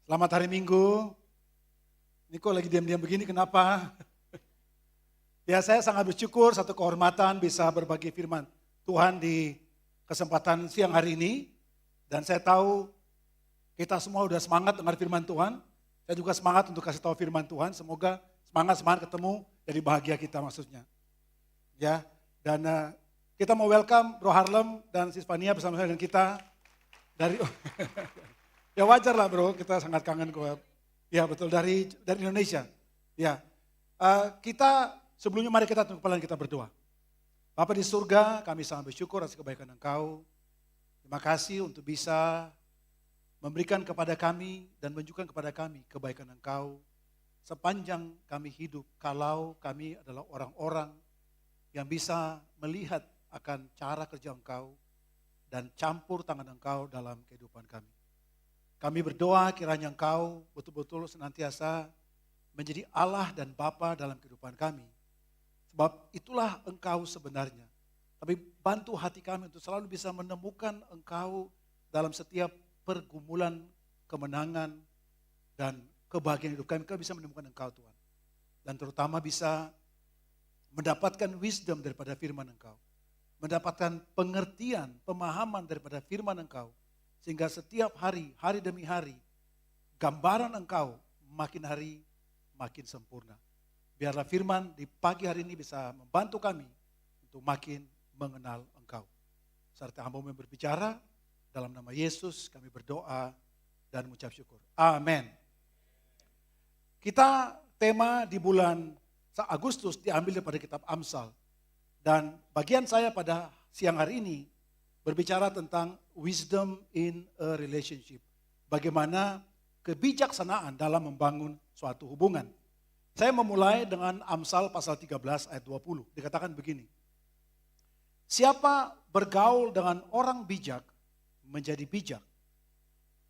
Selamat hari Minggu. Ini kok lagi diam-diam begini, kenapa? Ya, saya sangat bersyukur, satu kehormatan bisa berbagi firman Tuhan di kesempatan siang hari ini. Dan saya tahu kita semua udah semangat dengar firman Tuhan. Saya juga semangat untuk kasih tahu firman Tuhan. Semoga semangat ketemu, jadi bahagia kita maksudnya. Ya, dan kita mau welcome Bro Harlem dan Sis Fania bersama-sama dengan kita dari... Ya wajar lah bro, kita sangat kangen kok. Ya betul, dari Indonesia. Ya, kita sebelumnya mari kita tunduk kepala kita berdoa. Bapa di surga, kami sangat bersyukur atas kebaikan Engkau. Terima kasih untuk bisa memberikan kepada kami dan menunjukkan kepada kami kebaikan Engkau. Sepanjang kami hidup, kalau kami adalah orang-orang yang bisa melihat akan cara kerja Engkau dan campur tangan Engkau dalam kehidupan kami. Kami berdoa kiranya Engkau betul-betul senantiasa menjadi Allah dan Bapa dalam kehidupan kami. Sebab itulah Engkau sebenarnya. Tapi bantu hati kami untuk selalu bisa menemukan Engkau dalam setiap pergumulan, kemenangan, dan kebahagiaan hidup kami. Kami bisa menemukan Engkau Tuhan. Dan terutama bisa mendapatkan wisdom daripada firman Engkau. Mendapatkan pengertian, pemahaman daripada firman Engkau. Sehingga setiap hari, hari demi hari, gambaran Engkau makin hari makin sempurna. Biarlah firman di pagi hari ini bisa membantu kami untuk makin mengenal Engkau. Serta hamba-Mu yang berbicara, dalam nama Yesus kami berdoa dan mengucap syukur. Amin. Kita tema di bulan Agustus diambil daripada kitab Amsal. Dan bagian saya pada siang hari ini berbicara tentang wisdom in a relationship. Bagaimana kebijaksanaan dalam membangun suatu hubungan. Saya memulai dengan Amsal pasal 13 ayat 20. Dikatakan begini. Siapa bergaul dengan orang bijak menjadi bijak.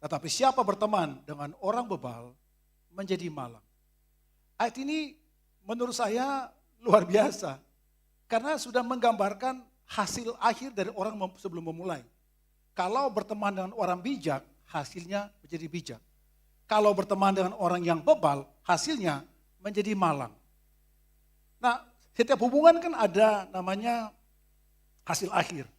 Tetapi siapa berteman dengan orang bebal menjadi malang. Ayat ini menurut saya luar biasa. Karena sudah menggambarkan hasil akhir dari orang sebelum memulai. Kalau berteman dengan orang bijak, hasilnya menjadi bijak. Kalau berteman dengan orang yang bebal, hasilnya menjadi malang. Nah, setiap hubungan kan ada namanya hasil akhir.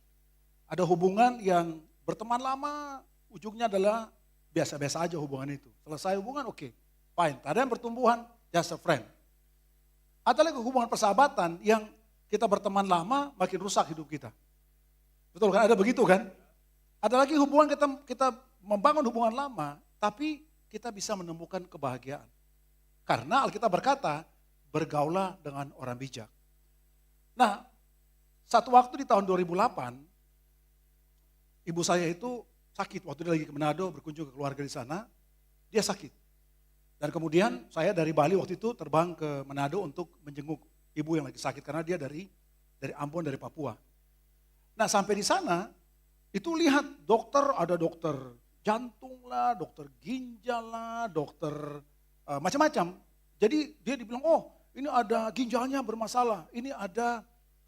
Ada hubungan yang berteman lama, ujungnya adalah biasa-biasa aja hubungan itu. Selesai hubungan, oke, fine. Ada yang pertumbuhan, just a friend. Ada lagi hubungan persahabatan yang kita berteman lama, makin rusak hidup kita. Betul kan? Ada begitu kan? Ada lagi hubungan kita membangun hubungan lama, tapi kita bisa menemukan kebahagiaan. Karena Alkitab berkata, bergaulah dengan orang bijak. Nah, satu waktu di tahun 2008, ibu saya itu sakit. Waktu dia lagi ke Manado, berkunjung ke keluarga di sana, dia sakit. Dan kemudian saya dari Bali waktu itu terbang ke Manado untuk menjenguk ibu yang lagi sakit karena dia dari Ambon, dari Papua. Nah sampai di sana, itu lihat dokter, ada dokter jantung lah, dokter ginjal lah, dokter macam-macam. Jadi dia dibilang, oh ini ada ginjalnya bermasalah, ini ada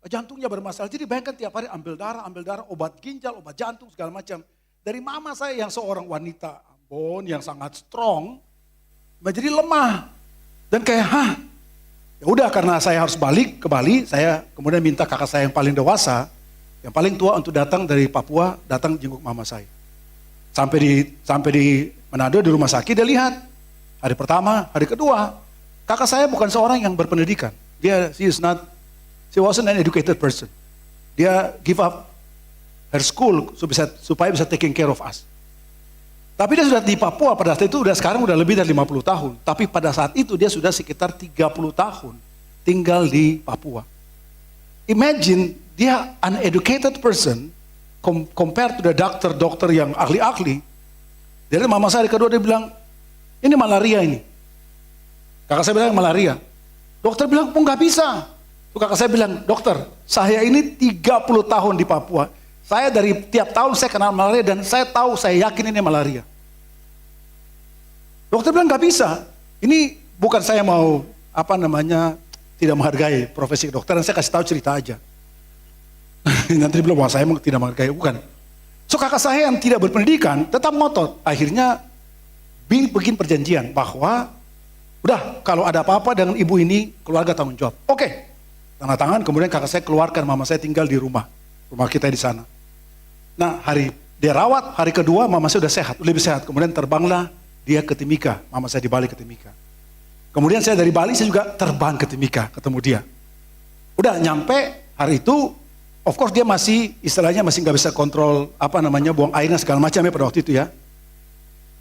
jantungnya bermasalah. Jadi bayangkan tiap hari ambil darah, obat ginjal, obat jantung, segala macam. Dari mama saya yang seorang wanita Ambon yang sangat strong, menjadi lemah. Dan kayak, ya udah karena saya harus balik ke Bali, saya kemudian minta kakak saya yang paling dewasa, yang paling tua untuk datang dari Papua, datang jenguk mama saya. Sampai di Manado di rumah sakit dia lihat. Hari pertama, hari kedua, kakak saya bukan seorang yang berpendidikan. She wasn't an educated person. Dia give up her school supaya bisa taking care of us. Tapi dia sudah di Papua pada saat itu sekarang udah lebih dari 50 tahun. Tapi pada saat itu dia sudah sekitar 30 tahun tinggal di Papua. Imagine dia uneducated person compared to the dokter yang ahli-ahli. Dari mama saya kedua dia bilang, ini malaria ini. Kakak saya bilang malaria. Dokter bilang, oh nggak bisa. Tuh kakak saya bilang, dokter saya ini 30 tahun di Papua. Saya dari tiap tahun saya kena malaria dan saya tahu, saya yakin ini malaria. Dokter bilang nggak bisa. Ini bukan saya mau tidak menghargai profesi kedokteran. Saya kasih tahu cerita aja. Nanti dia bilang wah saya tidak menghargai, bukan. So kakak saya yang tidak berpendidikan tetap ngotot. Akhirnya bikin perjanjian bahwa udah kalau ada apa-apa dengan ibu ini, keluarga tanggung jawab. Oke, tanda tangan, kemudian kakak saya keluarkan, mama saya tinggal di rumah kita di sana. Nah, hari dia rawat, hari kedua mama saya udah sehat, lebih sehat. Kemudian terbanglah dia ke Timika, mama saya di Bali ke Timika. Kemudian saya dari Bali, saya juga terbang ke Timika, ketemu dia. Udah nyampe hari itu, of course dia masih, istilahnya masih nggak bisa kontrol, buang airnya segala macam ya pada waktu itu ya.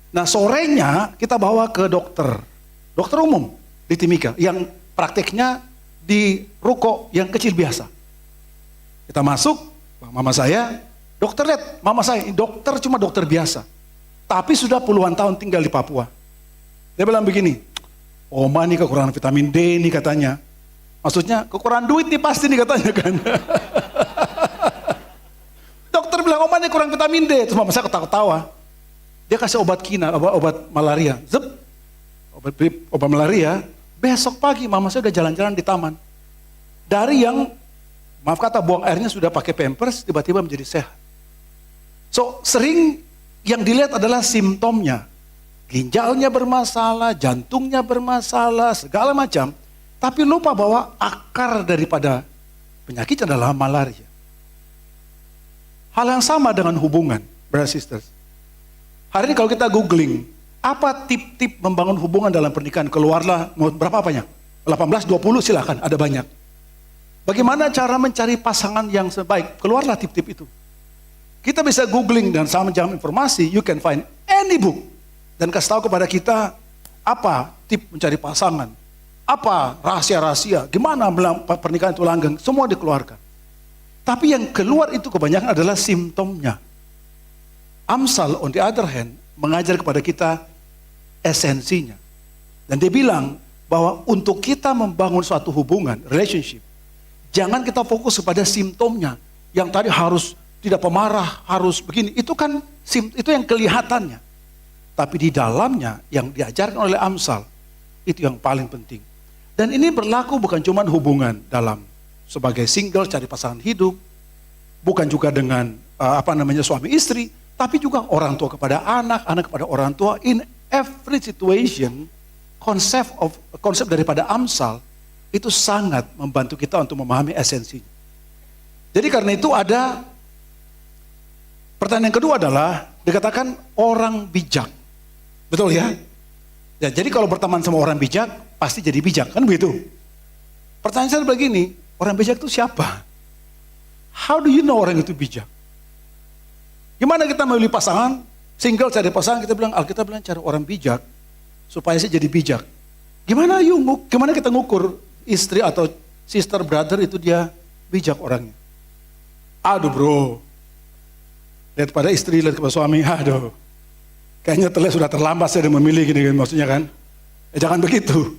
Nah sorenya kita bawa ke dokter umum di Timika, yang prakteknya di ruko yang kecil biasa. Kita masuk, mama saya, dokter lihat, mama saya, dokter cuma dokter biasa. Tapi sudah puluhan tahun tinggal di Papua. Dia bilang begini, Oma nih kekurangan vitamin D nih katanya. Maksudnya kekurangan duit nih pasti nih katanya kan. Dokter bilang, Oma nih kurang vitamin D. Terus mama saya ketawa-tawa. Dia kasih obat obat malaria. Zep, obat malaria. Besok pagi mama saya udah jalan-jalan di taman. Dari yang, maaf kata, buang airnya sudah pakai pampers, tiba-tiba menjadi sehat. So, sering yang dilihat adalah simptomnya. Ginjalnya bermasalah, jantungnya bermasalah, segala macam. Tapi lupa bahwa akar daripada penyakit adalah malaria. Hal yang sama dengan hubungan, brothers sisters. Hari ini kalau kita googling, apa tip-tip membangun hubungan dalam pernikahan? Keluarlah, mau berapa banyak? 18, 20 silakan, ada banyak. Bagaimana cara mencari pasangan yang sebaik? Keluarlah tip-tip itu. Kita bisa googling dan sama jam informasi, you can find any book. Dan kasih tahu kepada kita, apa tip mencari pasangan? Apa rahasia-rahasia? Gimana pernikahan itu langgeng? Semua dikeluarkan. Tapi yang keluar itu kebanyakan adalah simptomnya. Amsal on the other hand mengajar kepada kita esensinya. Dan dia bilang bahwa untuk kita membangun suatu hubungan, relationship, jangan kita fokus kepada simptomnya. Yang tadi harus tidak pemarah, harus begini. Itu kan itu yang kelihatannya. Tapi di dalamnya yang diajarkan oleh Amsal, itu yang paling penting. Dan ini berlaku bukan cuma hubungan dalam sebagai single cari pasangan hidup, bukan juga dengan suami istri, tapi juga orang tua kepada anak, anak kepada orang tua. In every situation, konsep daripada Amsal itu sangat membantu kita untuk memahami esensinya. Jadi karena itu ada pertanyaan yang kedua adalah dikatakan orang bijak, betul ya? Ya, jadi kalau berteman sama orang bijak, pasti jadi bijak, kan begitu? Pertanyaan saya begini, orang bijak itu siapa? How do you know orang itu bijak? Gimana kita memilih pasangan, single cari pasangan, Alkitab bilang cari orang bijak, supaya saya jadi bijak. Gimana kita ngukur istri atau sister, brother itu dia bijak orangnya? Aduh bro, lihat pada istri, lihat kepada suami, aduh. Kayaknya sudah terlambat saya memilih gini, maksudnya kan. Jangan begitu.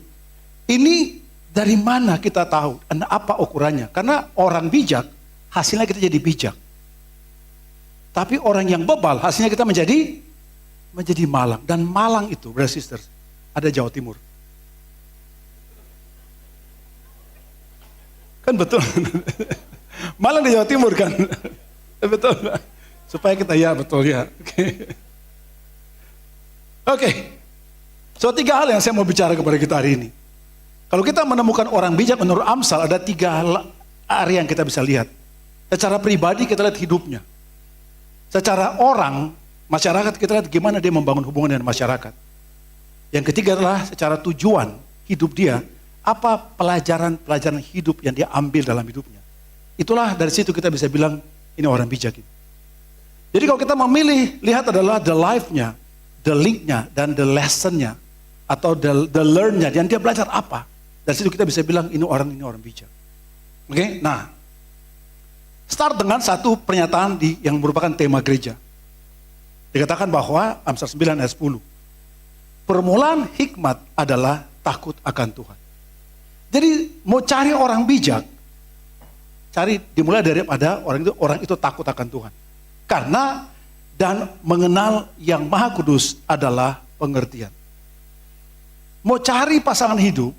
Ini dari mana kita tahu? Dan apa ukurannya? Karena orang bijak, hasilnya kita jadi bijak. Tapi orang yang bebal, hasilnya kita menjadi malang. Dan Malang itu, brothers sisters, ada Jawa Timur. Kan betul. Malang di Jawa Timur kan. Betul. Supaya kita betul ya. Oke. So 3 hal yang saya mau bicara kepada kita hari ini. Kalau kita menemukan orang bijak menurut Amsal, ada 3 area yang kita bisa lihat. Secara pribadi kita lihat hidupnya. Secara orang, masyarakat kita lihat gimana dia membangun hubungan dengan masyarakat. Yang ketiga adalah secara tujuan hidup dia, apa pelajaran hidup yang dia ambil dalam hidupnya. Itulah dari situ kita bisa bilang ini orang bijak. Jadi kalau kita memilih, lihat adalah the life-nya, the link-nya, dan the lesson-nya, atau the learn-nya, dan dia belajar apa. Dari situ kita bisa bilang ini orang bijak. Oke, nah, start dengan satu pernyataan yang merupakan tema gereja. Dikatakan bahwa Amsal 9 ayat 10. Permulaan hikmat adalah takut akan Tuhan. Jadi mau cari orang bijak, dimulai daripada orang itu takut akan Tuhan. Karena dan mengenal yang Maha Kudus adalah pengertian. Mau cari pasangan hidup,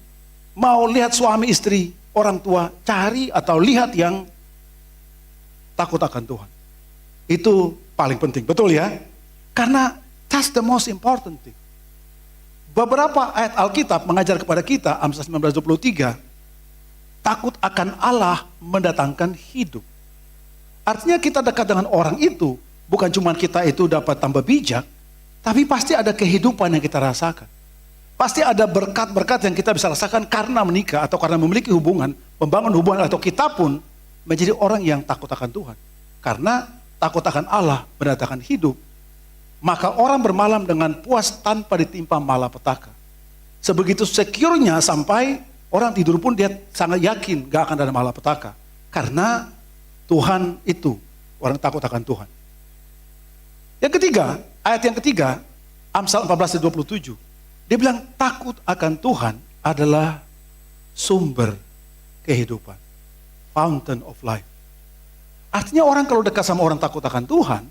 mau lihat suami istri, orang tua, cari atau lihat yang takut akan Tuhan. Itu paling penting, betul ya? Karena that's the most important thing. Beberapa ayat Alkitab mengajar kepada kita, Amsal 19:23, takut akan Allah mendatangkan hidup. Artinya kita dekat dengan orang itu, bukan cuma kita itu dapat tambah bijak, tapi pasti ada kehidupan yang kita rasakan. Pasti ada berkat-berkat yang kita bisa rasakan karena menikah atau karena memiliki hubungan, membangun hubungan, atau kita pun menjadi orang yang takut akan Tuhan. Karena takut akan Allah mendatangkan hidup, maka orang bermalam dengan puas tanpa ditimpa malapetaka. Sebegitu secure-nya sampai orang tidur pun dia sangat yakin gak akan ada malapetaka. Karena Tuhan itu, orang takut akan Tuhan. Yang ketiga, ayat yang ketiga, Amsal 14:27. Dia bilang takut akan Tuhan adalah sumber kehidupan. Fountain of life. Artinya orang kalau dekat sama orang takut akan Tuhan,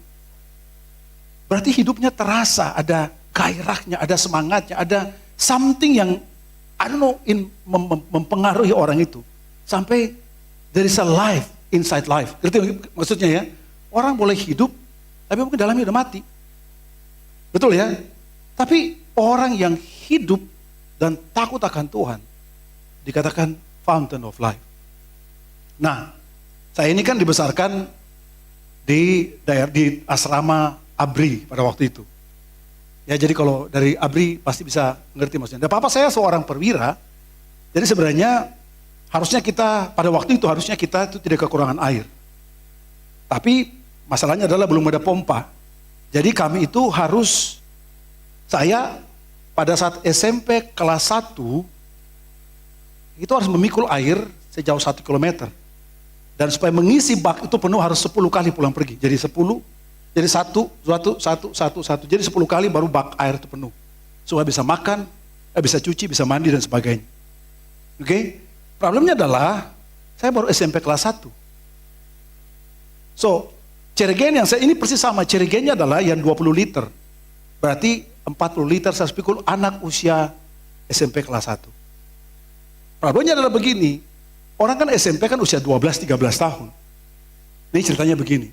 berarti hidupnya terasa, ada gairahnya, ada semangatnya, ada something yang, I don't know, mempengaruhi orang itu. Sampai there is a life inside life. Ngerti maksudnya ya? Orang boleh hidup, tapi mungkin dalamnya udah mati. Betul ya? Tapi orang yang hidup dan takut akan Tuhan dikatakan fountain of life. Nah, saya ini kan dibesarkan di asrama ABRI pada waktu itu. Ya, jadi kalau dari ABRI pasti bisa ngerti maksudnya. Dan papa saya seorang perwira, jadi sebenarnya harusnya kita pada waktu itu kita itu tidak kekurangan air. Tapi masalahnya adalah belum ada pompa. Jadi kami itu saya pada saat SMP kelas 1, itu harus memikul air sejauh 1 kilometer. Dan supaya mengisi bak itu penuh harus 10 kali pulang pergi. Jadi 10, jadi 1, jadi 10 kali baru bak air itu penuh. Supaya bisa makan, bisa cuci, bisa mandi dan sebagainya. Oke? Problemnya adalah, saya baru SMP kelas 1. So, Cerigen yang ini persis sama, Cerigennya adalah yang 20 liter. Berarti 40 liter saya pikul anak usia SMP kelas 1. Problemnya adalah begini, orang kan SMP kan usia 12-13 tahun. Ini ceritanya begini.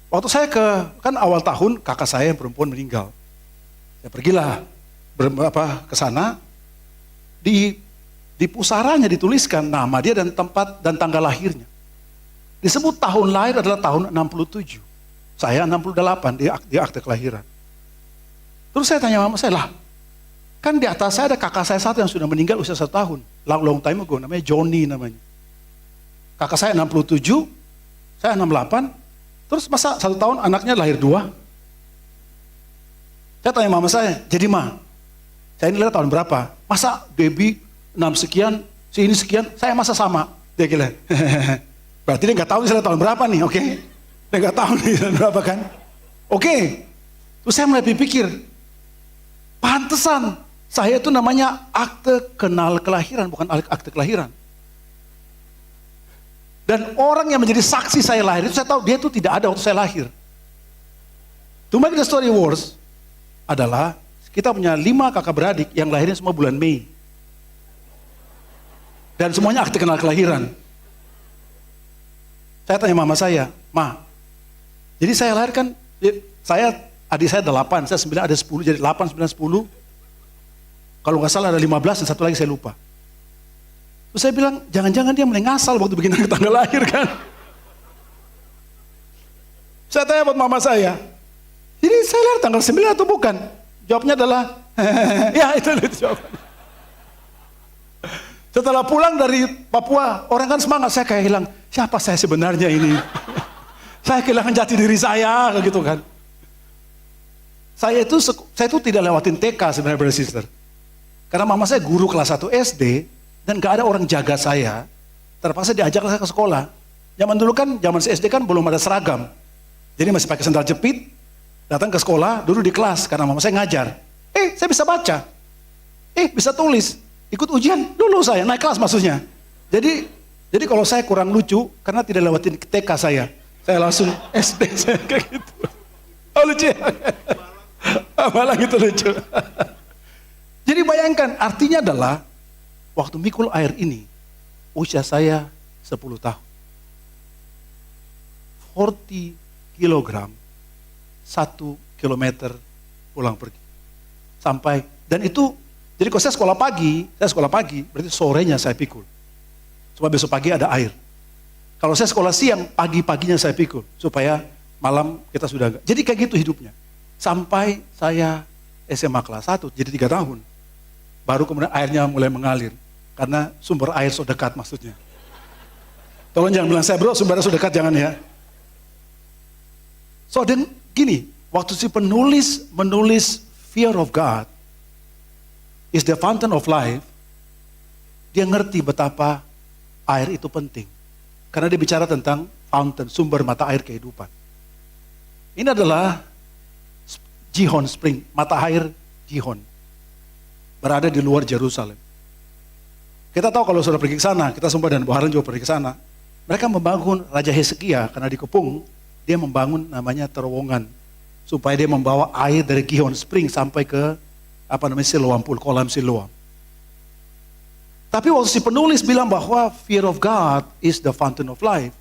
Waktu saya kan awal tahun kakak saya yang perempuan meninggal. Saya pergilah ke sana, di pusaranya dituliskan nama dia dan tempat dan tanggal lahirnya. Disebut tahun lahir adalah tahun 67. Saya 68 di akte kelahiran. Terus saya tanya mama saya, kan di atas saya ada kakak saya satu yang sudah meninggal usia 1 tahun. Long time ago, namanya Johnny namanya. Kakak saya 67, saya 68. Terus masa 1 tahun anaknya lahir 2? Saya tanya mama saya, jadi saya ini lahir tahun berapa? Masa baby 6 sekian, si ini sekian, saya masa sama? Dia gila. Berarti dia nggak tahu saya tahun berapa nih, oke? Dia nggak tahu nih tahun berapa kan? Oke. Terus saya mulai pikir, pantesan saya itu namanya akte kenal kelahiran, bukan akte kelahiran. Dan orang yang menjadi saksi saya lahir itu saya tahu dia itu tidak ada waktu saya lahir. To make the story worse adalah kita punya 5 kakak beradik yang lahirnya semua bulan Mei. Dan semuanya akte kenal kelahiran. Saya tanya mama saya, jadi saya lahir kan, adik saya 8, saya 9, ada 10, jadi 8, 9, 10. Kalau nggak salah ada 15 dan satu lagi saya lupa. Terus saya bilang, jangan-jangan dia mulai ngasal waktu bikin tanggal lahir kan. Saya tanya buat mama saya, jadi saya lahir tanggal 9 atau bukan? Jawabnya adalah, ya itu jawabannya. Setelah pulang dari Papua, orang kan semangat, saya kayak hilang, siapa saya sebenarnya ini? Saya kehilangan jati diri saya, gitu kan. Saya itu tidak lewatin TK sebenarnya, brother sister. Karena mama saya guru kelas 1 SD, dan gak ada orang jaga saya, terpaksa diajak saya ke sekolah. Zaman dulu kan, zaman SD kan belum ada seragam. Jadi masih pakai sandal jepit, datang ke sekolah, duduk di kelas, karena mama saya ngajar. Saya bisa baca, bisa tulis. Ikut ujian dulu saya, naik kelas maksudnya. Jadi kalau saya kurang lucu, karena tidak lewatin TK saya langsung SD saya kayak gitu. Oh lucu ya? Malah gitu lucu. Jadi bayangkan, artinya adalah, waktu mikul air ini, usia saya 10 tahun. 40 kilogram, 1 kilometer pulang pergi. sampai, dan itu, jadi kalau saya sekolah pagi, berarti sorenya saya pikul. Supaya besok pagi ada air. Kalau saya sekolah siang, pagi-paginya saya pikul. Supaya malam kita sudah enggak. Jadi kayak gitu hidupnya. Sampai saya SMA kelas 1, jadi 3 tahun. Baru kemudian airnya mulai mengalir. Karena sumber air so dekat maksudnya. Tolong jangan bilang saya bro, sumbernya so dekat, jangan ya. So dan gini, waktu si penulis menulis fear of God is the fountain of life, dia ngerti betapa air itu penting. Karena dia bicara tentang fountain, sumber mata air kehidupan. Ini adalah Gihon Spring, mata air Gihon. Berada di luar Yerusalem. Kita tahu kalau sudah pergi ke sana, kita semua dan Bu Harlan juga pergi ke sana. Mereka membangun Raja Hezekia karena dikepung, dia membangun namanya terowongan supaya dia membawa air dari Gihon Spring sampai ke Siloam Pool, kolam Siloam. Tapi waktu si penulis bilang bahwa fear of God is the fountain of life,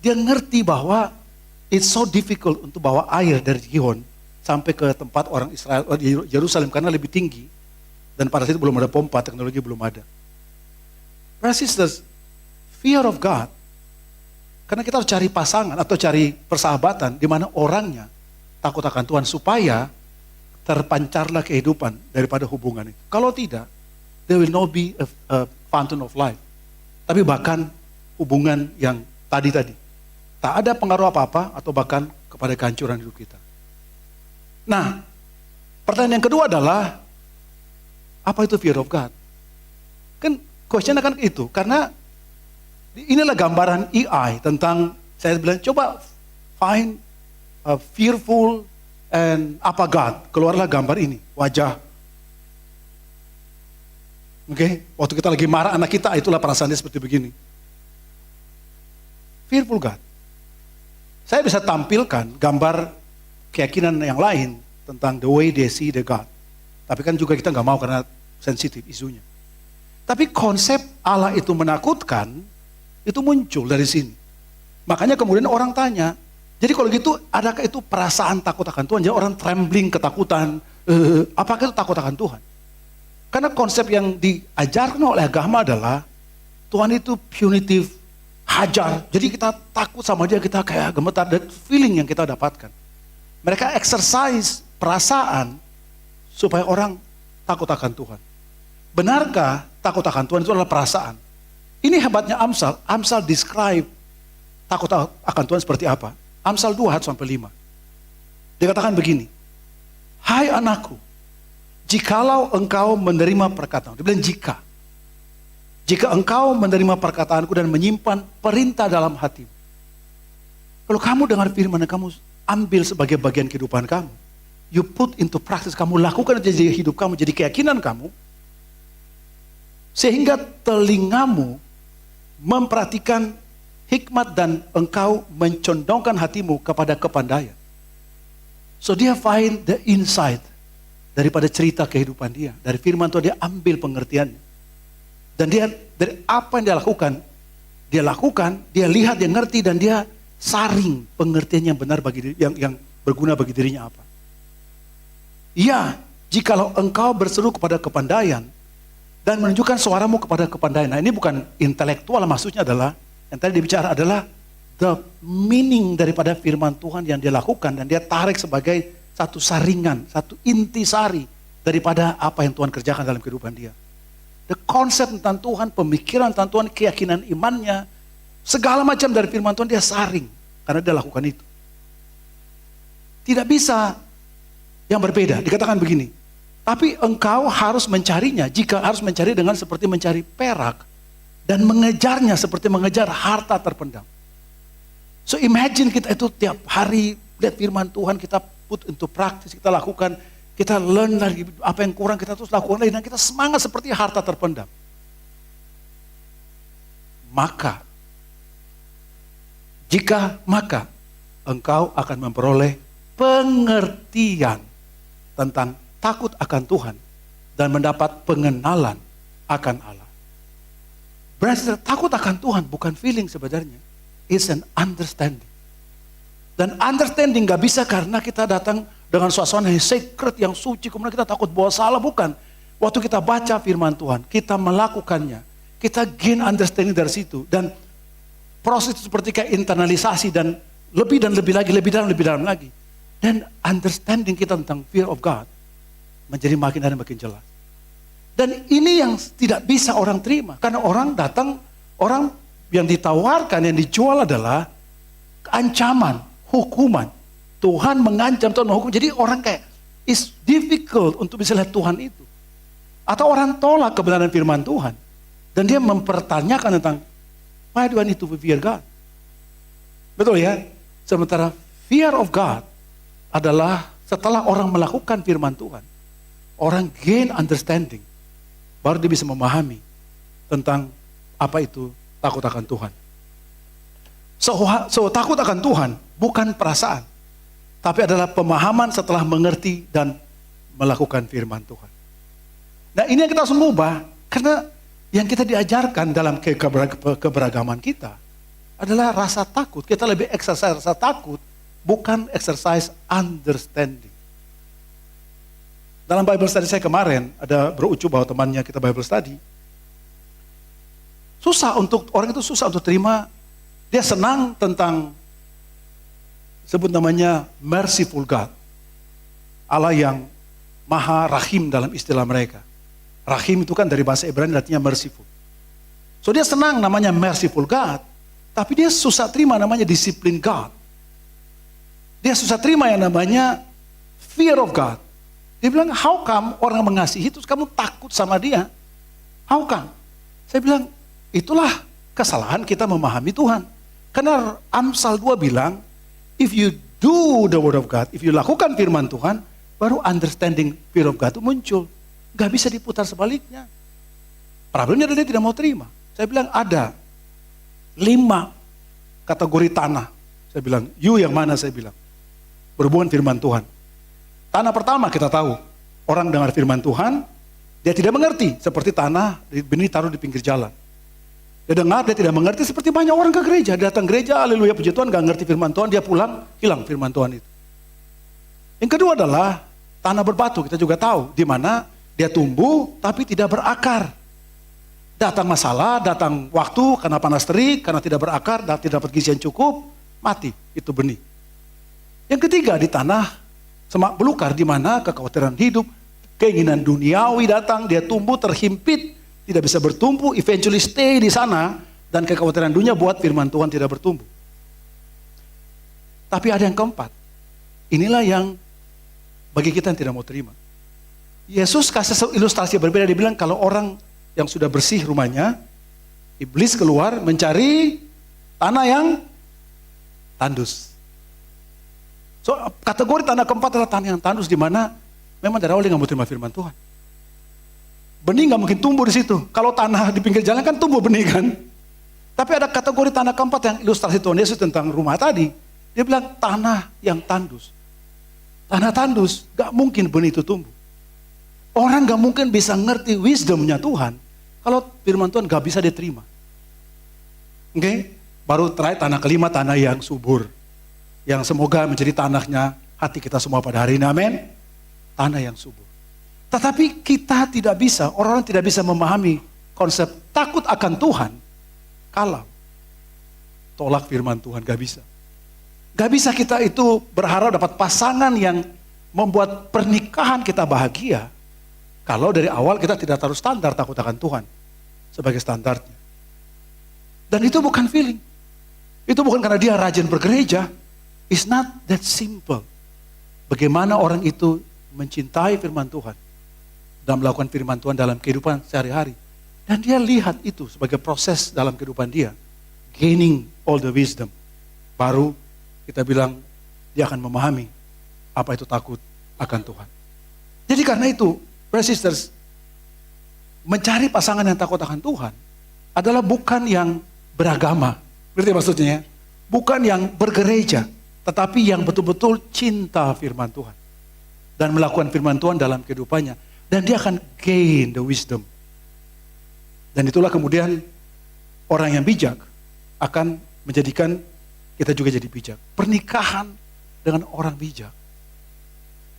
dia ngerti bahwa it's so difficult untuk bawa air dari Gihon sampai ke tempat orang Israel di Yerusalem karena lebih tinggi dan pada saat itu belum ada pompa, teknologi belum ada. Brothers and sisters, fear of God, karena kita harus cari pasangan atau cari persahabatan di mana orangnya takut akan Tuhan supaya terpancarlah kehidupan daripada hubungan itu. Kalau tidak, there will not be a fountain of life. Tapi bahkan hubungan yang tadi tak ada pengaruh apa-apa atau bahkan kepada kehancuran hidup kita. Nah, pertanyaan yang kedua adalah apa itu fear of God? Kan question akan itu, karena inilah gambaran EI tentang, saya bilang coba find fearful and apa God. Keluarlah gambar ini, wajah. Oke, waktu kita lagi marah anak kita, itulah perasaannya seperti begini. Fearful God. Saya bisa tampilkan gambar keyakinan yang lain tentang the way they see the God. Tapi kan juga kita nggak mau karena sensitif isunya. Tapi konsep Allah itu menakutkan, itu muncul dari sini. Makanya kemudian orang tanya, jadi kalau gitu adakah itu perasaan takut akan Tuhan? Jadi orang trembling, ketakutan, apakah itu takut akan Tuhan? Karena konsep yang diajarkan oleh agama adalah Tuhan itu punitive, hajar. Jadi kita takut sama dia, kita kayak gemetar, dan feeling yang kita dapatkan. Mereka exercise perasaan supaya orang takut akan Tuhan. Benarkah takut akan Tuhan itu adalah perasaan? Ini hebatnya Amsal. Amsal describe takut akan Tuhan seperti apa? Amsal 2 ayat 5. Dikatakan begini, hai anakku, jikalau engkau menerima perkataan, dia bilang jika engkau menerima perkataanku dan menyimpan perintah dalam hatimu. Kalau kamu dengar firman dan kamu ambil sebagai bagian kehidupan kamu, you put into practice, kamu lakukan jadi hidup kamu, jadi keyakinan kamu, sehingga telingamu memperhatikan hikmat dan engkau mencondongkan hatimu kepada kepandaian. So dia find the insight daripada cerita kehidupan dia. Dari firman Tuhan dia ambil pengertiannya. Dan dia dari apa yang dia lakukan, dia lihat, dia ngerti, dan dia saring pengertian yang benar bagi yang berguna bagi dirinya apa. Iya, jikalau engkau berseru kepada kepandaian dan menunjukkan suaramu kepada kepandaian. Nah, ini bukan intelektual, maksudnya adalah yang tadi dibicara adalah the meaning daripada firman Tuhan yang dia lakukan dan dia tarik sebagai satu saringan, satu intisari daripada apa yang Tuhan kerjakan dalam kehidupan dia. The konsep tentang Tuhan, pemikiran tentang Tuhan, keyakinan imannya, segala macam dari firman Tuhan dia saring karena dia lakukan itu. Tidak bisa yang berbeda. Dikatakan begini, tapi engkau harus mencarinya, jika harus mencari dengan seperti mencari perak dan mengejarnya seperti mengejar harta terpendam. So imagine kita itu tiap hari lihat firman Tuhan, kita put into practice, kita lakukan, kita learn lagi apa yang kurang kita terus lakukan lagi, dan kita semangat seperti harta terpendam. Maka engkau akan memperoleh pengertian tentang takut akan Tuhan dan mendapat pengenalan akan Allah. Berarti takut akan Tuhan bukan feeling sebenarnya, it's an understanding. Dan understanding gak bisa karena kita datang dengan suasana yang sacred, yang suci, kemudian kita takut bahwa salah, bukan. Waktu kita baca firman Tuhan, kita melakukannya, kita gain understanding dari situ, dan proses itu seperti kayak internalisasi dan lebih lagi, lebih dalam lagi. Dan understanding kita tentang fear of God menjadi makin hari makin jelas. Dan ini yang tidak bisa orang terima. Karena orang datang, orang yang ditawarkan, yang dijual adalah ancaman, hukuman. Tuhan mengancam, Tuhan menghukum. Jadi orang kayak, it's difficult untuk bisa lihat Tuhan itu. Atau orang tolak kebenaran firman Tuhan. Dan dia mempertanyakan tentang, why do I need to fear God? Betul ya? Sementara fear of God adalah setelah orang melakukan firman Tuhan. Orang gain understanding. Baru dia bisa memahami tentang apa itu takut akan Tuhan. So takut akan Tuhan bukan perasaan, tapi adalah pemahaman setelah mengerti dan melakukan firman Tuhan. Nah ini yang kita harus mengubah, karena yang kita diajarkan dalam keberagaman kita adalah rasa takut. Kita lebih exercise rasa takut, bukan exercise understanding. Dalam Bible study saya kemarin, ada Bro Ucu bawa temannya kita Bible study. Orang itu susah untuk terima, dia senang tentang, sebut namanya merciful God. Allah yang maha rahim dalam istilah mereka. Rahim itu kan dari bahasa Ibrani artinya merciful. So dia senang namanya merciful God, tapi dia susah terima namanya discipline God. Dia susah terima yang namanya fear of God. Dia bilang, how come orang mengasihi itu kamu takut sama dia? How come? Saya bilang, itulah kesalahan kita memahami Tuhan. Karena Amsal 2 bilang, if you do the word of God, if you lakukan firman Tuhan, baru understanding fear of God itu muncul. Gak bisa diputar sebaliknya. Problemnya adalah dia tidak mau terima. Saya bilang, ada 5 kategori tanah. Saya bilang, you yang mana? Saya bilang, berhubungan firman Tuhan. Tanah pertama kita tahu, orang dengar firman Tuhan, dia tidak mengerti, seperti tanah benih taruh di pinggir jalan. Dia dengar, dia tidak mengerti, seperti banyak orang ke gereja. Dia datang gereja, haleluya puji Tuhan, gak ngerti firman Tuhan, dia pulang, hilang firman Tuhan itu. Yang kedua adalah tanah berbatu, kita juga tahu, di mana dia tumbuh tapi tidak berakar. Datang masalah, datang waktu, karena panas terik, karena tidak berakar, dan tidak dapat gizi yang cukup, mati, itu benih. Yang ketiga di tanah semak belukar, di mana kekhawatiran hidup, keinginan duniawi datang, dia tumbuh terhimpit, tidak bisa bertumbuh, eventually stay di sana, dan kekhawatiran dunia buat firman Tuhan tidak bertumbuh. Tapi ada yang keempat, inilah yang bagi kita yang tidak mau terima. Yesus kasih ilustrasi berbeda, dia bilang kalau orang yang sudah bersih rumahnya, iblis keluar mencari tanah yang tandus. So, kategori tanah keempat adalah tanah yang tandus, di mana memang dari awal dia nggak mau terima firman Tuhan. Benih nggak mungkin tumbuh di situ. Kalau tanah di pinggir jalan kan tumbuh benih kan. Tapi ada kategori tanah keempat yang ilustrasi Tuhan Yesus tentang rumah tadi. Dia bilang tanah yang tandus. Tanah tandus nggak mungkin benih itu tumbuh. Orang nggak mungkin bisa ngerti wisdomnya Tuhan kalau firman Tuhan nggak bisa diterima. Oke? Baru terakhir tanah kelima, tanah yang subur. Yang semoga menjadi tanahnya hati kita semua pada hari ini, amin. Tanah yang subur. Tetapi kita tidak bisa, orang-orang tidak bisa memahami konsep takut akan Tuhan kalau tolak firman Tuhan, gak bisa. Gak bisa kita itu berharap dapat pasangan yang membuat pernikahan kita bahagia kalau dari awal kita tidak taruh standar takut akan Tuhan sebagai standarnya. Dan itu bukan feeling. Itu bukan karena dia rajin bergereja. It's not that simple. Bagaimana orang itu mencintai firman Tuhan dan melakukan firman Tuhan dalam kehidupan sehari-hari. Dan dia lihat itu sebagai proses dalam kehidupan dia. Gaining all the wisdom. Baru kita bilang dia akan memahami apa itu takut akan Tuhan. Jadi karena itu, brothers and sisters, mencari pasangan yang takut akan Tuhan adalah bukan yang beragama. Berarti maksudnya, bukan yang bergereja, tetapi yang betul-betul cinta firman Tuhan. Dan melakukan firman Tuhan dalam kehidupannya. Dan dia akan gain the wisdom. Dan itulah kemudian orang yang bijak akan menjadikan kita juga jadi bijak. Pernikahan dengan orang bijak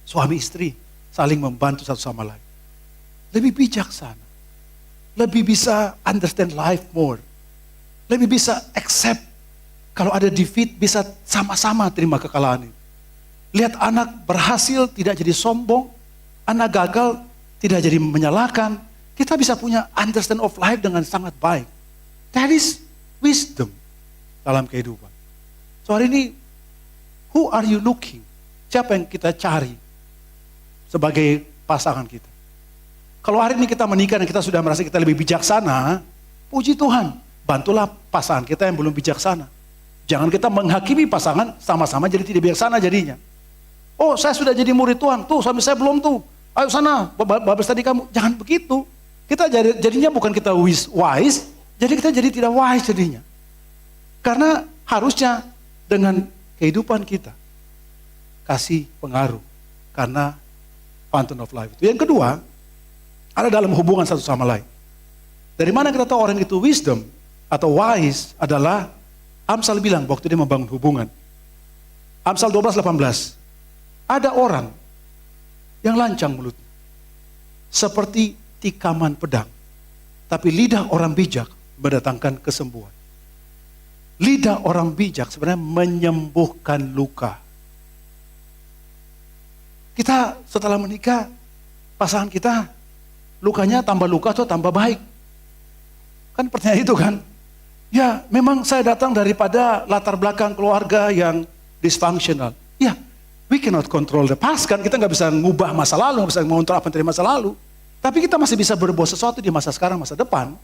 suami istri saling membantu satu sama lain. Lebih bijaksana. Lebih bisa understand life more. Lebih bisa accept kalau ada defeat bisa sama-sama terima kekalahan itu. Lihat anak berhasil tidak jadi sombong, anak gagal tidak jadi menyalahkan. Kita bisa punya understand of life dengan sangat baik. That is wisdom dalam kehidupan. So hari ini, who are you looking? Siapa yang kita cari sebagai pasangan kita? Kalau hari ini kita menikah dan kita sudah merasa kita lebih bijaksana, puji Tuhan, bantulah pasangan kita yang belum bijaksana. Jangan kita menghakimi pasangan sama-sama jadi tidak bijaksana jadinya. Oh, saya sudah jadi murid Tuhan, tuh suami saya belum tuh. Ayo sana, babas tadi kamu. Jangan begitu. Kita jadinya bukan kita wise, jadi kita jadi tidak wise jadinya. Karena harusnya dengan kehidupan kita kasih pengaruh karena fountain of life itu. Yang kedua, ada dalam hubungan satu sama lain. Dari mana kita tahu orang itu wisdom atau wise adalah Amsal bilang waktu dia membangun hubungan. Amsal 12:18. Ada orang yang lancang mulutnya seperti tikaman pedang, tapi lidah orang bijak mendatangkan kesembuhan. Lidah orang bijak sebenarnya menyembuhkan luka. Kita setelah menikah, pasangan kita lukanya tambah luka atau tambah baik? Kan pertanyaan itu kan? Ya memang saya datang daripada latar belakang keluarga yang dysfunctional. Ya, we cannot control the past kan, kita nggak bisa ngubah masa lalu, nggak bisa mengontrol apa yang dari masa lalu. Tapi kita masih bisa berbuat sesuatu di masa sekarang, masa depan.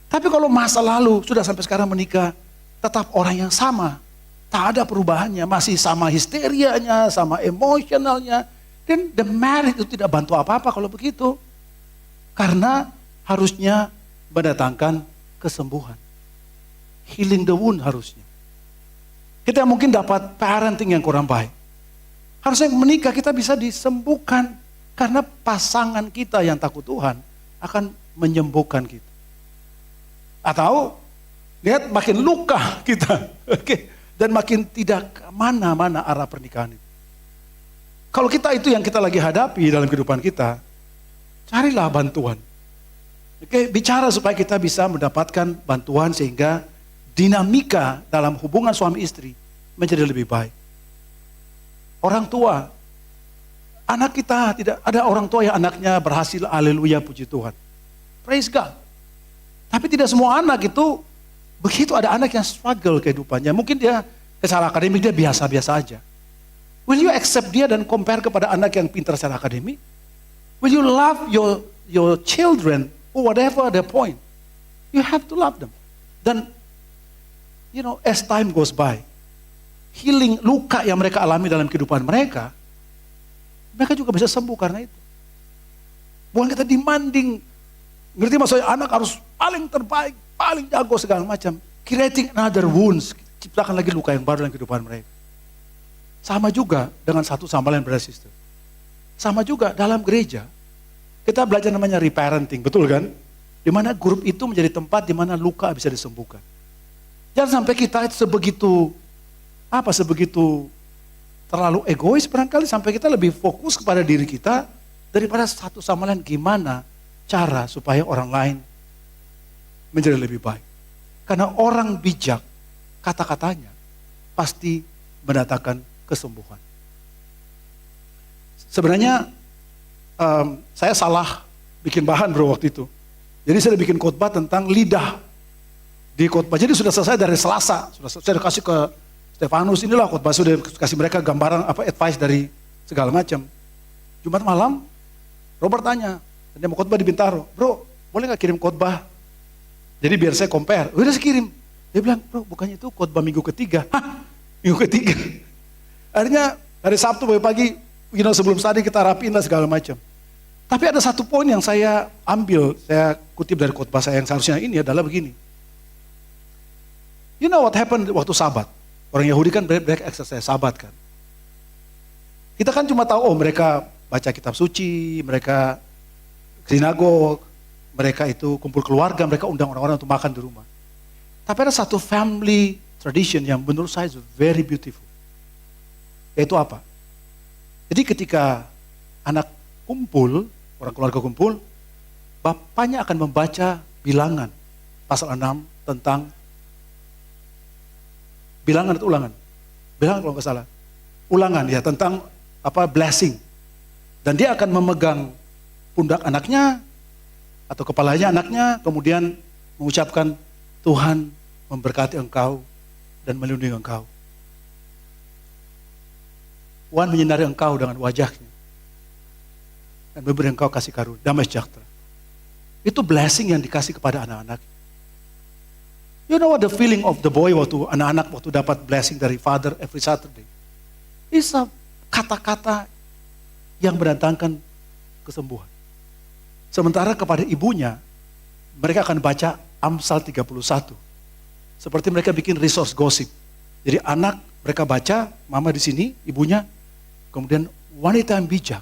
Tapi kalau masa lalu sudah sampai sekarang menikah, tetap orang yang sama. Tak ada perubahannya, masih sama histerianya, sama emosionalnya. Dan the marriage itu tidak bantu apa-apa kalau begitu. Karena harusnya mendatangkan kesembuhan. Healing the wound harusnya. Kita mungkin dapat parenting yang kurang baik. Harusnya menikah kita bisa disembuhkan. Karena pasangan kita yang takut Tuhan akan menyembuhkan kita. Atau lihat makin luka kita. Dan makin tidak kemana-mana arah pernikahan itu. Kalau kita itu yang kita lagi hadapi dalam kehidupan kita, carilah bantuan. Bicara supaya kita bisa mendapatkan bantuan sehingga dinamika dalam hubungan suami istri menjadi lebih baik. Orang tua, anak kita tidak ada orang tua yang anaknya berhasil, haleluya, puji Tuhan. Praise God. Tapi tidak semua anak itu begitu, ada anak yang struggle kehidupannya. Mungkin dia secara akademik dia biasa-biasa aja. Will you accept dia dan compare kepada anak yang pintar secara akademik? Will you love your children or whatever the point? You have to love them. Dan as time goes by, healing luka yang mereka alami dalam kehidupan mereka juga bisa sembuh karena itu. Bukan kita demanding, ngerti maksudnya anak harus paling terbaik, paling jago segala macam. Creating another wounds, ciptakan lagi luka yang baru dalam kehidupan mereka. Sama juga dengan satu sama lain, brother sister. Sama juga dalam gereja, kita belajar namanya reparenting, betul kan? Di mana grup itu menjadi tempat di mana luka bisa disembuhkan. Jangan sampai kita sebegitu terlalu egois barangkali sampai kita lebih fokus kepada diri kita daripada satu sama lain gimana cara supaya orang lain menjadi lebih baik. Karena orang bijak kata-katanya pasti mendatangkan kesembuhan. Sebenarnya saya salah bikin bahan bro waktu itu. Jadi saya bikin khotbah tentang lidah di khotbah. Jadi sudah selesai dari Selasa, saya kasih ke Stefanus, inilah khotbah, sudah kasih mereka gambaran advice dari segala macam. Jumat malam Robert tanya, dia mau khotbah di Bintaro, bro boleh nggak kirim khotbah? Jadi biar saya compare. Udah saya kirim. Dia bilang, bro bukannya itu khotbah minggu ketiga? Hah? Minggu ketiga? Akhirnya hari Sabtu pagi, sebelum tadi kita rapiin lah segala macam. Tapi ada satu poin yang saya ambil, saya kutip dari khotbah saya yang seharusnya ini adalah begini. You know what happened waktu Sabat? Orang Yahudi kan mereka exercise Sabat kan. Kita kan cuma tahu, mereka baca kitab suci, mereka sinagog, mereka itu kumpul keluarga, mereka undang orang-orang untuk makan di rumah. Tapi ada satu family tradition yang menurut saya is very beautiful. Yaitu apa? Jadi ketika anak kumpul, orang keluarga kumpul, bapaknya akan membaca Bilangan pasal 6 tentang Bilangan atau Ulangan? Bilangan kalau nggak salah. Ulangan ya, tentang blessing. Dan dia akan memegang pundak anaknya atau kepalanya anaknya, kemudian mengucapkan, Tuhan memberkati engkau dan melindungi engkau. Tuhan menyinari engkau dengan wajahnya dan memberi engkau kasih karunia, damai sejahtera. Itu blessing yang dikasih kepada anak-anak. You know what the feeling of the boy waktu anak-anak waktu dapat blessing dari father every Saturday? It's a kata-kata yang mendatangkan kesembuhan. Sementara kepada ibunya, mereka akan baca Amsal 31. Seperti mereka bikin resource gosip. Jadi anak mereka baca, mama di sini, ibunya, kemudian wanita yang bijak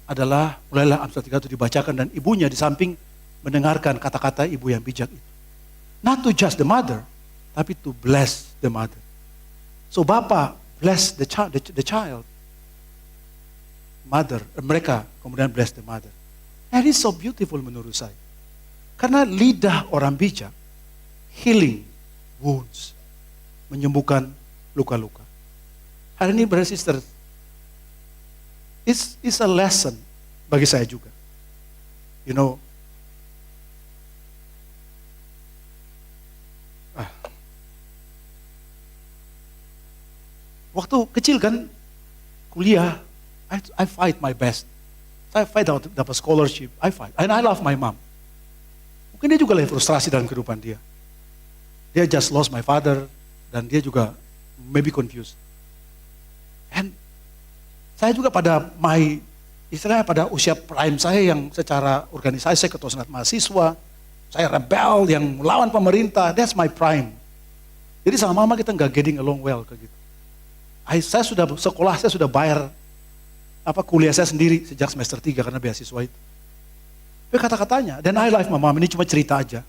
adalah, mulailah Amsal 31 dibacakan dan ibunya di samping mendengarkan kata-kata ibu yang bijak itu. Not to judge the mother, tapi to bless the mother. So Bapak bless the child. Mother, mereka kemudian bless the mother. And it's so beautiful menurut saya. Karena lidah orang bijak, healing wounds, menyembuhkan luka-luka. Hari ini brother sister, it's a lesson bagi saya juga. You know, waktu kecil kan, kuliah, I fight my best. Saya fight dapat scholarship, I fight. And I love my mom. Mungkin dia juga lagi frustrasi dalam kehidupan dia. Dia just lost my father, dan dia juga maybe confused. And saya juga pada istilahnya pada usia prime saya yang secara organisasi, saya ketua senat mahasiswa, saya rebel yang melawan pemerintah, that's my prime. Jadi sama mama kita nggak getting along well kayak gitu. Saya sudah sekolah, saya sudah bayar kuliah saya sendiri sejak semester 3 karena beasiswa itu. Tapi kata-katanya, dan I love my mom, ini cuma cerita aja.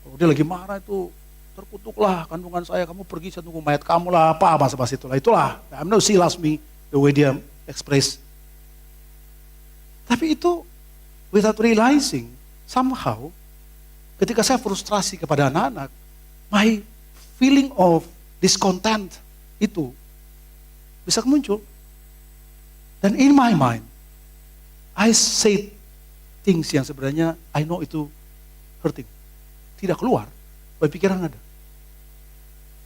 Kalau dia lagi marah itu, terkutuklah kandungan saya, kamu pergi saya tunggu mayat kamu lah, apa bahasa-bahasa itulah. I know she loves me, the way dia express. Tapi itu, without realizing, somehow, ketika saya frustrasi kepada anak-anak, my feeling of discontent itu bisa muncul. Dan in my mind, I say things yang sebenarnya I know itu hurting. Tidak keluar, tapi pikiran ada.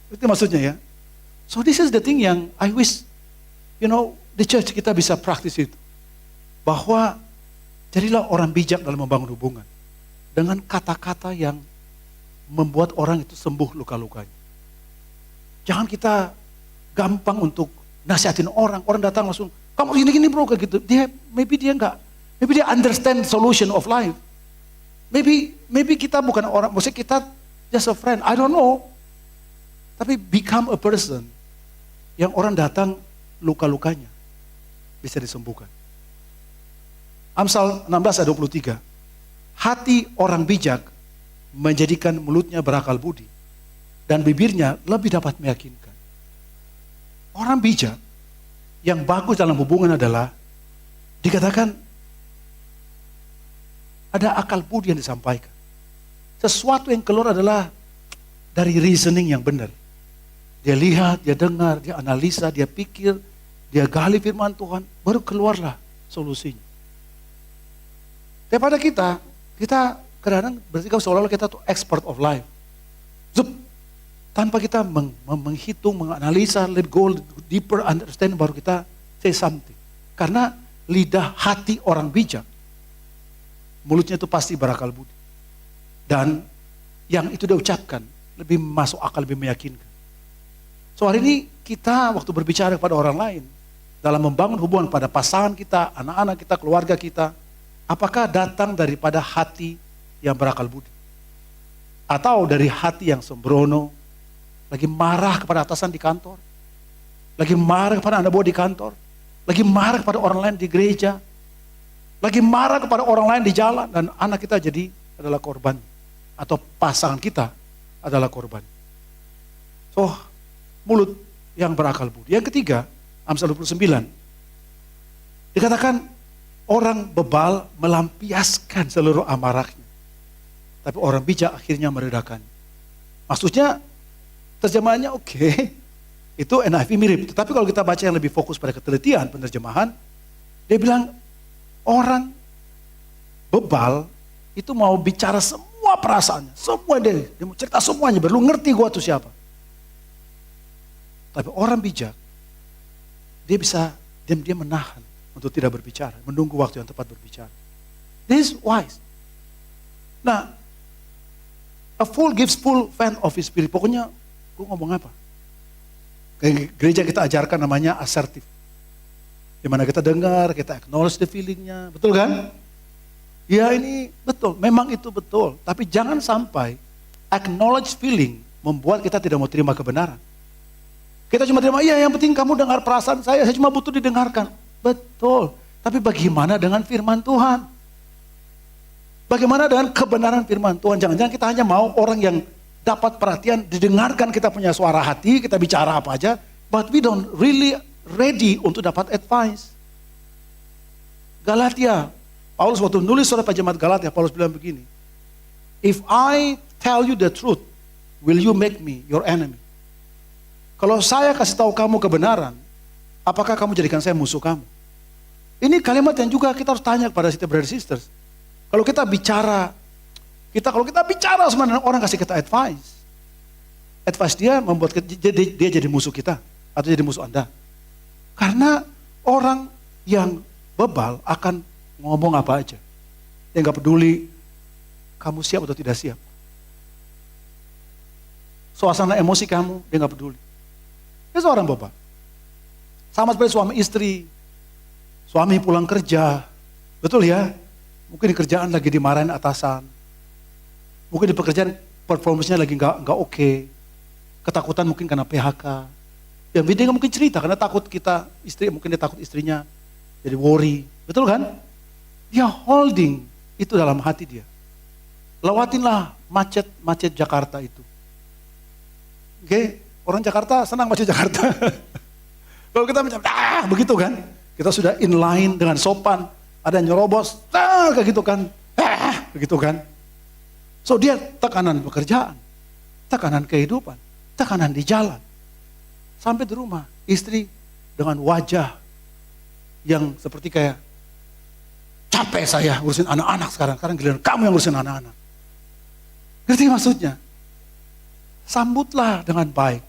Itu maksudnya ya. So this is the thing yang I wish, you know, the church kita bisa praktis itu. Bahwa jadilah orang bijak dalam membangun hubungan. Dengan kata-kata yang membuat orang itu sembuh luka-lukanya. Jangan kita gampang untuk nasihatin orang datang langsung, kamu gini-gini bro, kayak gitu. Maybe dia understand solution of life. Maybe kita bukan orang, maksudnya kita just a friend, I don't know. Tapi become a person yang orang datang luka-lukanya bisa disembuhkan. Amsal 16 ayat 23. Hati orang bijak menjadikan mulutnya berakal budi dan bibirnya lebih dapat meyakinkan. Orang bijak yang bagus dalam hubungan adalah dikatakan ada akal budi yang disampaikan. Sesuatu yang keluar adalah dari reasoning yang benar. Dia lihat, dia dengar, dia analisa, dia pikir, dia gali firman Tuhan, baru keluarlah solusinya. Daripada kita kadang-kadang berarti seolah-olah kita tuh expert of life. Zup, tanpa kita menghitung, menganalisa, let go deeper understand, baru kita say something. Karena lidah hati orang bijak, mulutnya itu pasti berakal budi. Dan yang itu dia ucapkan, lebih masuk akal, lebih meyakinkan. So hari ini kita waktu berbicara kepada orang lain, dalam membangun hubungan pada pasangan kita, anak-anak kita, keluarga kita, apakah datang daripada hati yang berakal budi? Atau dari hati yang sembrono, lagi marah kepada atasan di kantor, lagi marah kepada anak buah di kantor, lagi marah kepada orang lain di gereja, lagi marah kepada orang lain di jalan, dan anak kita jadi adalah korban, atau pasangan kita adalah korban. So, mulut yang berakal budi. Yang ketiga, Amsal 29, dikatakan orang bebal melampiaskan seluruh amarahnya. Tapi orang bijak akhirnya meredakannya. Maksudnya terjemahannya oke. Itu NIV mirip. Tetapi kalau kita baca yang lebih fokus pada ketelitian penerjemahan, dia bilang orang bebal itu mau bicara semua perasaannya. Semua dia mau cerita semuanya. Baru ngerti gua tuh siapa. Tapi orang bijak, dia bisa diam-diam menahan untuk tidak berbicara. Menunggu waktu yang tepat berbicara. This is wise. Nah, a fool gives full vent of his spirit. Pokoknya, gue ngomong apa? Kayak gereja kita ajarkan namanya asertif. Dimana kita dengar, kita acknowledge the feelingnya. Betul kan? Ya ini betul, memang itu betul. Tapi jangan sampai acknowledge feeling membuat kita tidak mau terima kebenaran. Kita cuma terima, iya yang penting kamu dengar perasaan saya cuma butuh didengarkan. Betul, tapi bagaimana dengan firman Tuhan? Bagaimana dengan kebenaran firman Tuhan? Jangan-jangan kita hanya mau orang yang dapat perhatian, didengarkan kita punya suara hati, kita bicara apa aja, but we don't really ready untuk dapat advice. Galatia, Paulus waktu menulis surat pada jemaat Galatia, Paulus bilang begini, if I tell you the truth, will you make me your enemy? Kalau saya kasih tahu kamu kebenaran, apakah kamu jadikan saya musuh kamu? Ini kalimat yang juga kita harus tanya kepada brother sisters. Kalau kita bicara sebenarnya orang kasih kita advice dia membuat dia jadi musuh kita atau jadi musuh Anda. Karena orang yang bebal akan ngomong apa aja. Dia nggak peduli kamu siap atau tidak siap. Suasana emosi kamu, dia nggak peduli. Dia seorang bebal. Sama seperti suami istri. Suami pulang kerja. Betul ya? Mungkin di kerjaan lagi dimarahin atasan. Mungkin di pekerjaan performance-nya lagi nggak oke. Ketakutan mungkin karena PHK. Ya dia nggak mungkin cerita karena takut mungkin dia takut istrinya jadi worry. Betul kan? Dia holding itu dalam hati dia. Lewatinlah macet Jakarta itu. Oke? Orang Jakarta senang macet Jakarta. Kalau kita macam begitu kan? Kita sudah inline dengan sopan. Ada yang nyerobos, kayak gitu kan. Begitu kan. So dia tekanan pekerjaan, tekanan kehidupan, tekanan di jalan. Sampai di rumah, istri dengan wajah yang seperti kayak, capek saya ngurusin anak-anak sekarang giliran kamu yang ngurusin anak-anak. Ngerti maksudnya? Sambutlah dengan baik.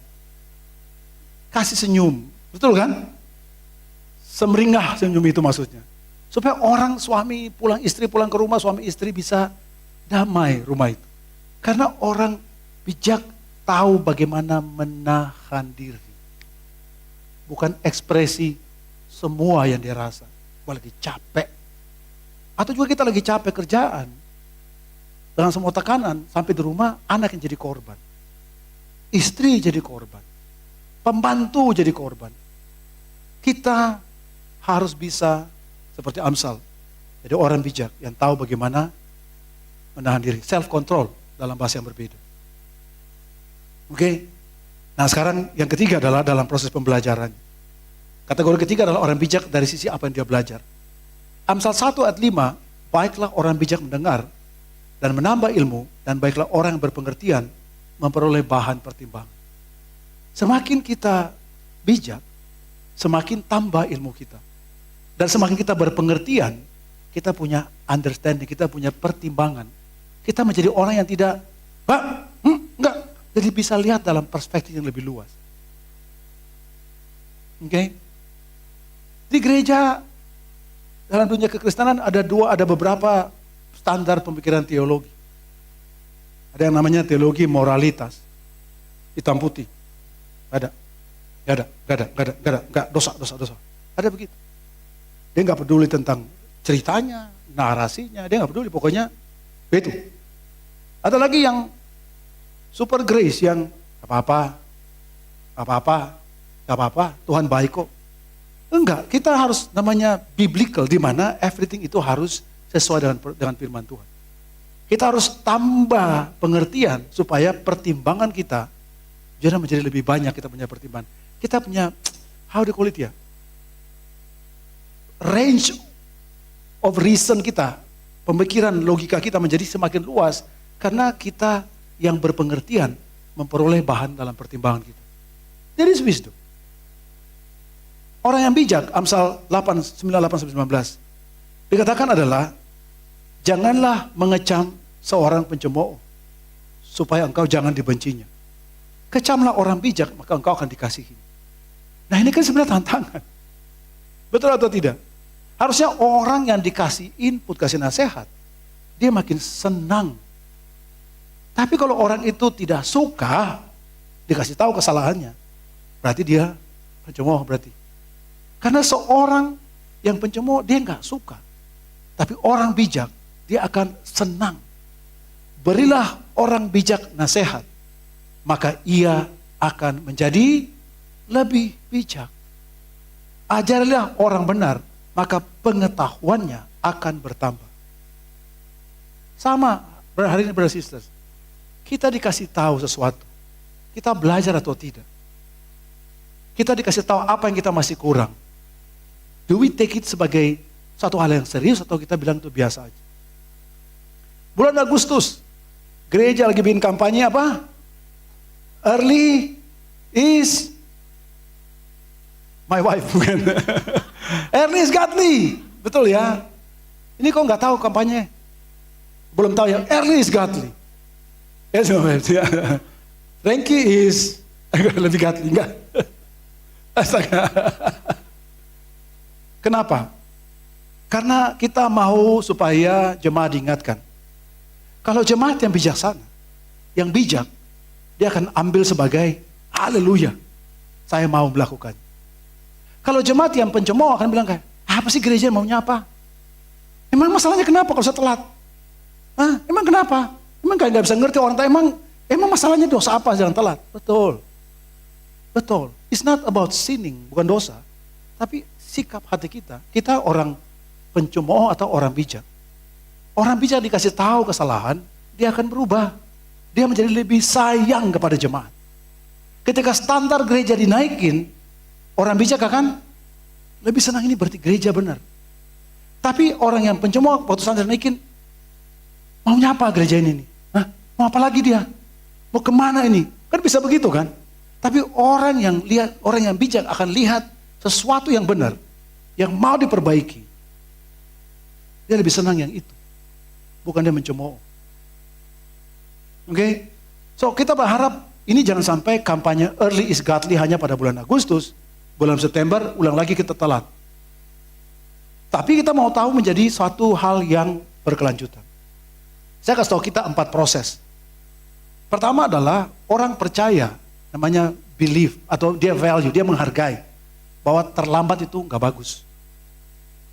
Kasih senyum, betul kan? Semeringah senyum itu maksudnya. Supaya orang istri pulang ke rumah, suami istri bisa damai rumah itu. Karena orang bijak tahu bagaimana menahan diri. Bukan ekspresi semua yang dia rasa. Gue lagi capek. Atau juga kita lagi capek kerjaan. Dengan semua tekanan, sampai di rumah anak yang jadi korban. Istri jadi korban. Pembantu jadi korban. Kita harus bisa seperti Amsal. Jadi orang bijak yang tahu bagaimana menahan diri. Self-control dalam bahasa yang berbeda. Oke? Nah sekarang yang ketiga adalah dalam proses pembelajaran. Kategori ketiga adalah orang bijak dari sisi apa yang dia belajar. Amsal 1 ayat 5, baiklah orang bijak mendengar dan menambah ilmu, dan baiklah orang yang berpengertian memperoleh bahan pertimbangan. Semakin kita bijak, semakin tambah ilmu kita. Dan semakin kita berpengertian, kita punya understanding, kita punya pertimbangan. Kita menjadi orang yang tidak, enggak. Jadi bisa lihat dalam perspektif yang lebih luas. Oke? Di gereja, dalam dunia kekristenan ada beberapa standar pemikiran teologi. Ada yang namanya teologi moralitas. Hitam putih. Gak ada. Dosa. Ada begitu. Dia nggak peduli tentang ceritanya, narasinya, dia nggak peduli. Pokoknya itu. Ada lagi yang super grace yang gak apa-apa, Tuhan baik kok. Enggak, kita harus namanya biblical, di mana everything itu harus sesuai dengan firman Tuhan. Kita harus tambah pengertian supaya pertimbangan kita jangan menjadi lebih banyak. Kita punya pertimbangan. Kita punya, how do you call it ya? Range of reason kita, pemikiran logika kita menjadi semakin luas karena kita yang berpengertian memperoleh bahan dalam pertimbangan kita. There is wisdom. Orang yang bijak, Amsal 8:9-19, dikatakan adalah, janganlah mengecam seorang pencemooh, supaya engkau jangan dibencinya. Kecamlah orang bijak, maka engkau akan dikasihi. Nah ini kan sebenarnya tantangan. Betul atau tidak? Harusnya orang yang dikasih input, kasih nasihat, dia makin senang. Tapi kalau orang itu tidak suka, dikasih tahu kesalahannya, berarti dia pencemooh berarti. Karena seorang yang pencemooh, dia nggak suka. Tapi orang bijak, dia akan senang. Berilah orang bijak nasihat, maka ia akan menjadi lebih bijak. Ajarilah orang benar, maka pengetahuannya akan bertambah. Sama hari ini brother sisters, kita dikasih tahu sesuatu, kita belajar atau tidak. Kita dikasih tahu apa yang kita masih kurang. Do we take it sebagai satu hal yang serius atau kita bilang itu biasa aja? Bulan Agustus, gereja lagi bikin kampanye apa? Early is my wife, bukan? Early is godly, betul ya? Ini kok nggak tahu kampanye? Belum tahu ya? Early is godly. Yes, Frankie is lebih godly, enggak? Astaga. Kenapa? Karena kita mau supaya jemaat diingatkan. Kalau jemaat yang bijaksana, yang bijak, dia akan ambil sebagai haleluya, saya mau melakukan. Kalau jemaat yang pencemooh akan bilang kayak, apa sih gereja maunya apa? Emang masalahnya kenapa kalau saya telat? Hah? Emang kenapa? Emang nggak bisa ngerti orang tua, emang masalahnya dosa apa jangan telat? Betul. Betul. It's not about sinning, bukan dosa. Tapi sikap hati kita, kita orang pencemooh atau orang bijak. Orang bijak dikasih tahu kesalahan, dia akan berubah. Dia menjadi lebih sayang kepada jemaat. Ketika standar gereja dinaikin, orang bijak akan lebih senang, ini berarti gereja benar. Tapi orang yang pencemooh, waktu standar dinaikin, maunya apa gereja ini? Hah? Mau apa lagi dia? Mau kemana ini? Kan bisa begitu kan? Tapi orang yang bijak akan lihat sesuatu yang benar, yang mau diperbaiki. Dia lebih senang yang itu, bukan dia mencemooh. Oke? So kita berharap ini jangan sampai kampanye early is godly hanya pada bulan Agustus, bulan September ulang lagi kita telat. Tapi kita mau tahu menjadi suatu hal yang berkelanjutan. Saya kasih tahu kita 4 proses. Pertama adalah orang percaya, namanya believe atau dia value, dia menghargai bahwa terlambat itu nggak bagus.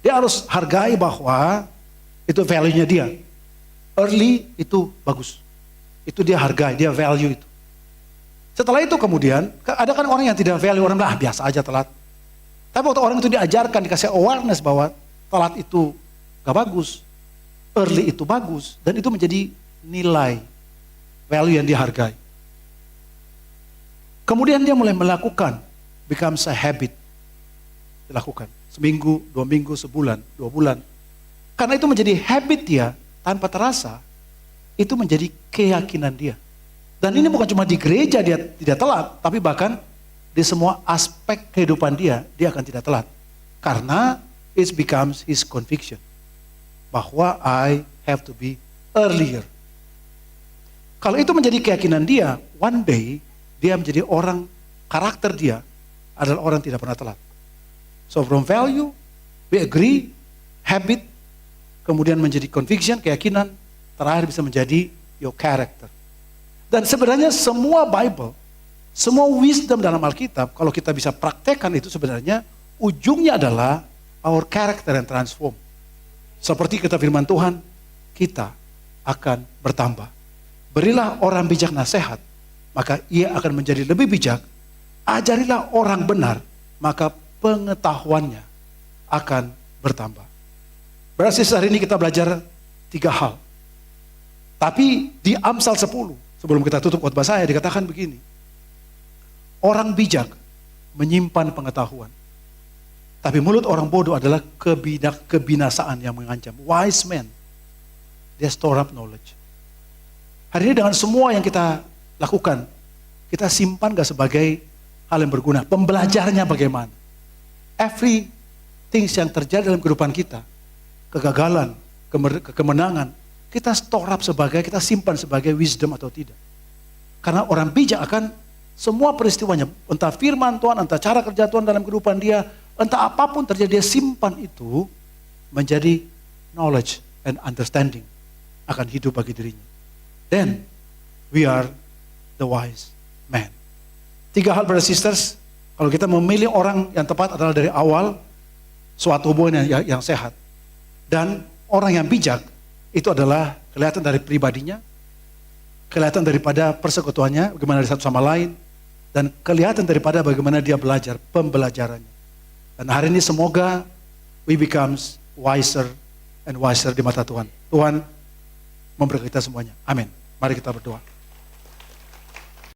Dia harus hargai bahwa itu value-nya dia. Early itu bagus. Itu dia hargai, dia value itu. Setelah itu kemudian, ada kan orang yang tidak value, orang bilang, biasa aja telat. Tapi waktu orang itu diajarkan, dikasih awareness bahwa telat itu gak bagus, early itu bagus, dan itu menjadi nilai, value yang dihargai. Kemudian dia mulai melakukan, becomes a habit. Dilakukan, seminggu, 2 minggu, sebulan, 2 bulan. Karena itu menjadi habit dia, tanpa terasa, itu menjadi keyakinan dia. Dan ini bukan cuma di gereja dia tidak telat, tapi bahkan di semua aspek kehidupan dia akan tidak telat. Karena it becomes his conviction. Bahwa I have to be earlier. Kalau itu menjadi keyakinan dia, one day dia menjadi orang, karakter dia adalah orang tidak pernah telat. So from value, we agree, habit, kemudian menjadi conviction, keyakinan, terakhir bisa menjadi your character. Dan sebenarnya semua Bible, semua wisdom dalam Alkitab, kalau kita bisa praktekkan itu sebenarnya ujungnya adalah our character yang transform. Seperti kata firman Tuhan, kita akan bertambah. Berilah orang bijak nasihat, maka ia akan menjadi lebih bijak. Ajarilah orang benar, maka pengetahuannya akan bertambah. Berarti hari ini kita belajar 3 hal. Tapi di Amsal 10, sebelum kita tutup khotbah saya, dikatakan begini. Orang bijak menyimpan pengetahuan, Tapi mulut orang bodoh adalah kebinasaan yang mengancam. Wise men, they store up knowledge. Hari ini dengan semua yang kita lakukan, kita simpan gak sebagai hal yang berguna. Pembelajarnya bagaimana? Everything yang terjadi dalam kehidupan kita, kegagalan, kemenangan, kita store up sebagai, kita simpan sebagai wisdom atau tidak. Karena orang bijak akan semua peristiwanya, entah firman Tuhan, entah cara kerja Tuhan dalam kehidupan dia, entah apapun terjadi, dia simpan itu menjadi knowledge and understanding akan hidup bagi dirinya. Then, we are the wise man. 3 hal, brothers and sisters, kalau kita memilih orang yang tepat adalah dari awal, suatu hubungan yang sehat. Dan orang yang bijak, itu adalah kelihatan dari pribadinya, kelihatan daripada persekutuannya, bagaimana dia satu sama lain, dan kelihatan daripada bagaimana dia belajar, pembelajarannya. Dan hari ini semoga we becomes wiser and wiser di mata Tuhan. Tuhan memberkati kita semuanya. Amin. Mari kita berdoa.